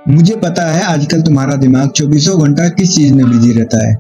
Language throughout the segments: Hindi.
मुझे पता है आजकल तुम्हारा दिमाग चौबीसों घंटा किस चीज में बिजी रहता है।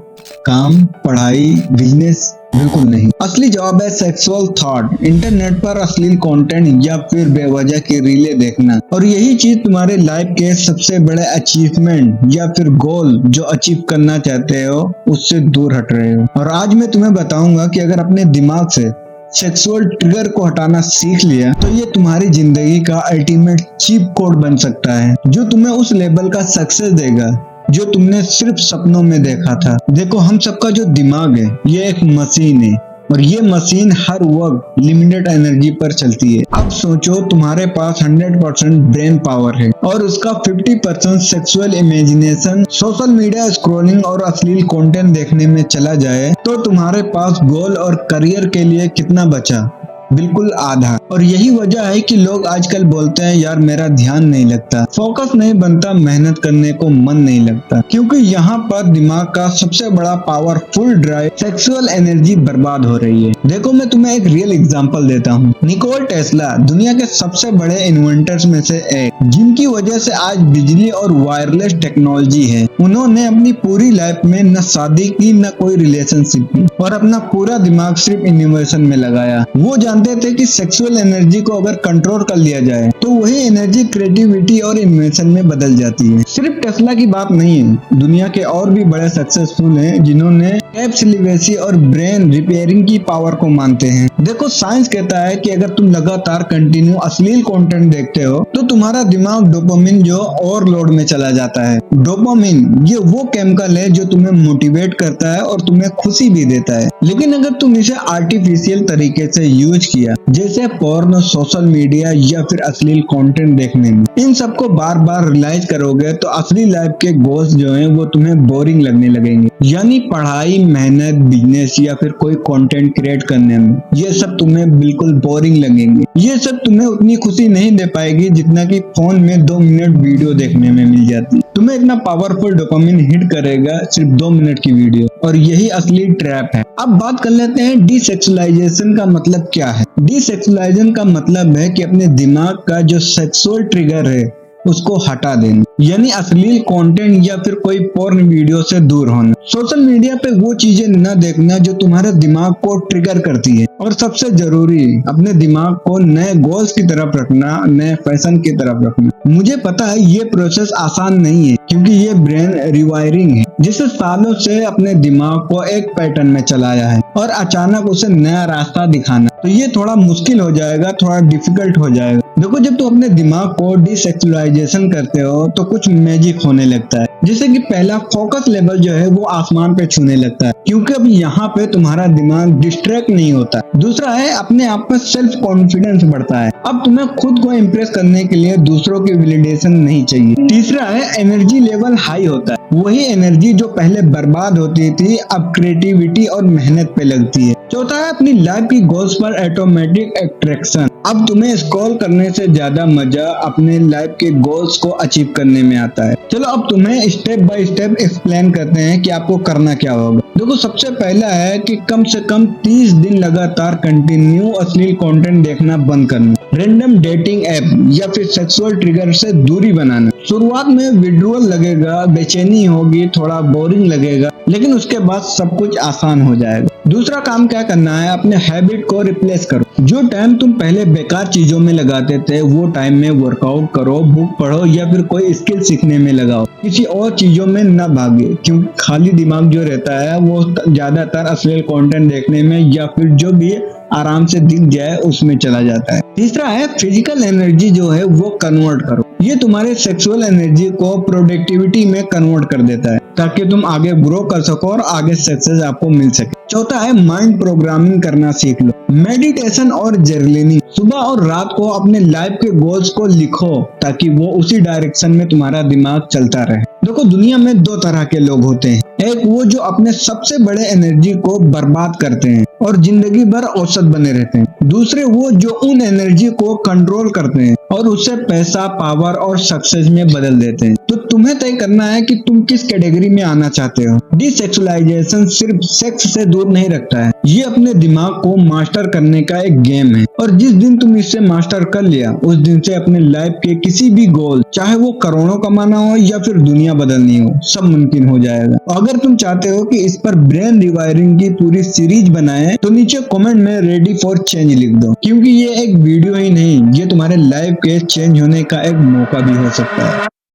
काम, पढ़ाई, बिजनेस? बिल्कुल नहीं। असली जवाब है सेक्सुअल थॉट, इंटरनेट पर अश्लील कंटेंट या फिर बेवजह की रीलें देखना। और यही चीज तुम्हारे लाइफ के सबसे बड़े अचीवमेंट या फिर गोल जो अचीव करना चाहते हो उससे दूर हट रहे हो। और आज मैं तुम्हें बताऊंगा कि अगर अपने दिमाग से सेक्सुअल ट्रिगर को हटाना सीख लिया तो ये तुम्हारी जिंदगी का अल्टीमेट चीप कोड बन सकता है, जो तुम्हें उस लेवल का सक्सेस देगा जो तुमने सिर्फ सपनों में देखा था। देखो, हम सबका जो दिमाग है ये एक मशीन है और ये मशीन हर वक्त लिमिटेड एनर्जी पर चलती है। अब सोचो, तुम्हारे पास 100% ब्रेन पावर है और उसका 50% sexual imagination social media scrolling और अश्लील कंटेंट देखने में चला जाए तो तुम्हारे पास गोल और करियर के लिए कितना बचा? बिल्कुल आधा। और यही वजह है कि लोग आजकल बोलते हैं यार मेरा ध्यान नहीं लगता, फोकस नहीं बनता, मेहनत करने को मन नहीं लगता, क्योंकि यहाँ पर दिमाग का सबसे बड़ा पावरफुल ड्राइव सेक्सुअल एनर्जी बर्बाद हो रही है। देखो, मैं तुम्हें एक रियल एग्जांपल देता हूँ। निकोल टेस्ला दुनिया के सबसे बड़े इन्वेंटर्स में से एक, जिनकी वजह से आज बिजली और वायरलेस टेक्नोलॉजी है। उन्होंने अपनी पूरी लाइफ में न शादी की न कोई रिलेशनशिप की और अपना पूरा दिमाग सिर्फ इनोवेशन में लगाया। वो जानते थे कि सेक्सुअल एनर्जी को अगर कंट्रोल कर लिया जाए तो वही एनर्जी क्रिएटिविटी और इन्वेंशन में बदल जाती है। सिर्फ टेस्ला की बात नहीं है, दुनिया के और भी बड़े सक्सेसफुल हैं जिन्होंने कैप्सुलेशन और ब्रेन रिपेयरिंग की पावर को मानते हैं। देखो, साइंस कहता है कि अगर तुम लगातार कंटिन्यू अश्लील कंटेंट देखते हो तो तुम्हारा दिमाग डोपामिन जो ओवरलोड में चला जाता है। डोपामिन ये वो केमिकल है जो तुम्हें मोटिवेट करता है और तुम्हें खुशी भी देता है। लेकिन अगर तुम इसे आर्टिफिशियल तरीके से यूज किया, जैसे पोर्न, सोशल मीडिया या फिर अश्लील कंटेंट देखने में, इन सबको बार बार रियलाइज करोगे तो असली लाइफ के गोल्स जो हैं वो तुम्हें बोरिंग लगने लगेंगे। यानी पढ़ाई, मेहनत, बिजनेस या फिर कोई कंटेंट क्रिएट करने में ये सब तुम्हें बिल्कुल बोरिंग लगेंगे। ये सब तुम्हें उतनी खुशी नहीं दे पाएगी जितना कि फोन में 2 मिनट वीडियो देखने में मिल जाती। तुम्हें इतना पावरफुल डोपामिन हिट करेगा सिर्फ 2 मिनट की वीडियो, और यही असली ट्रैप है। अब बात कर लेते हैं डीसेक्सुअलाइजेशन का मतलब क्या है। डीसेक्सुअलाइजेशन का मतलब है कि अपने दिमाग का जो सेक्सुअल ट्रिगर है उसको हटा देना, यानी अश्लील कंटेंट या फिर कोई पोर्न वीडियो से दूर होना। सोशल मीडिया पे वो चीजें न देखना जो तुम्हारे दिमाग को ट्रिगर करती है। और सबसे जरूरी, अपने दिमाग को नए गोल्स की तरफ रखना, नए फैशन की तरफ रखना। मुझे पता है ये प्रोसेस आसान नहीं है, क्योंकि ये ब्रेन रिवायरिंग है जिसे सालों से अपने दिमाग को एक पैटर्न में चलाया है, और अचानक उसे नया रास्ता दिखाना तो ये थोड़ा मुश्किल हो जाएगा, थोड़ा डिफिकल्ट हो जाएगा। देखो, जब तुम अपने दिमाग को डीसेक्सुअलाइजेशन करते हो तो कुछ मैजिक होने लगता है। जैसे कि पहला, फोकस लेवल जो है वो आसमान पे छूने लगता है, क्योंकि अब यहाँ पे तुम्हारा दिमाग डिस्ट्रैक्ट नहीं होता। दूसरा है, अपने आप पर सेल्फ कॉन्फिडेंस बढ़ता है। अब तुम्हें खुद को इम्प्रेस करने के लिए दूसरों की वैलिडेशन नहीं चाहिए। तीसरा है, एनर्जी लेवल हाई होता है। वही एनर्जी जो पहले बर्बाद होती थी अब क्रिएटिविटी और मेहनत पे लगती है। चौथा है, अपनी लाइफ की गोल्स पर ऑटोमेटिक अट्रैक्शन। अब तुम्हें स्क्रॉल करने से ज्यादा मजा अपने लाइफ के गोल्स को अचीव करने में आता है। चलो अब तुम्हें स्टेप बाय स्टेप एक्सप्लेन करते हैं कि आपको करना क्या होगा। देखो, सबसे पहला है कि कम से कम 30 दिन लगातार कंटिन्यू अश्लील कंटेंट देखना बंद करना। रैंडम डेटिंग ऐप या फिर सेक्सुअल ट्रिगर से दूरी बनाना। शुरुआत में विड्रोवल लगेगा, बेचैनी होगी, थोड़ा बोरिंग लगेगा, लेकिन उसके बाद सब कुछ आसान हो जाएगा। दूसरा काम क्या करना है, अपने हैबिट को रिप्लेस करो। जो टाइम तुम पहले बेकार चीजों में लगाते थे वो टाइम में वर्कआउट करो, बुक पढ़ो या फिर कोई स्किल सीखने में लगाओ। किसी और चीजों में न भागे, क्योंकि खाली दिमाग जो रहता है वो ज्यादातर अश्लील कंटेंट देखने में या फिर जो भी आराम से दिख जाए उसमें चला जाता है। तीसरा है, फिजिकल एनर्जी जो है वो कन्वर्ट करो। ये तुम्हारे सेक्सुअल एनर्जी को प्रोडक्टिविटी में कन्वर्ट कर देता है ताकि तुम आगे ग्रो कर सको और आगे सक्सेस आपको मिल सके। चौथा है, माइंड प्रोग्रामिंग करना सीख लो। मेडिटेशन और जर्नलिंग, सुबह और रात को अपने लाइफ के गोल्स को लिखो ताकि वो उसी डायरेक्शन में तुम्हारा दिमाग चलता रहे। देखो, दुनिया में 2 तरह के लोग होते हैं। एक वो जो अपने सबसे बड़े एनर्जी को बर्बाद करते हैं और जिंदगी भर औसत बने रहते हैं। दूसरे वो जो उन एनर्जी को कंट्रोल करते हैं और उससे पैसा, पावर और सक्सेस में बदल देते हैं। तो तुम्हें तय करना है कि तुम किस कैटेगरी में आना चाहते हो। डिसेक्सुअलाइजेशन सिर्फ सेक्स से दूर नहीं रखता है, ये अपने दिमाग को मास्टर करने का एक गेम है, और जिस दिन तुम इसे मास्टर कर लिया उस दिन से अपने लाइफ के किसी भी गोल, चाहे वो करोड़ों कमाना हो या फिर दुनिया बदलनी हो, सब मुमकिन हो जाएगा। अगर तुम चाहते हो कि इस पर ब्रेन रिवायरिंग की पूरी सीरीज बनाए तो नीचे कमेंट में रेडी फॉर चेंज लिख दो, क्योंकि ये एक वीडियो ही नहीं, ये तुम्हारे लाइफ के चेंज होने का एक मौका भी हो सकता है।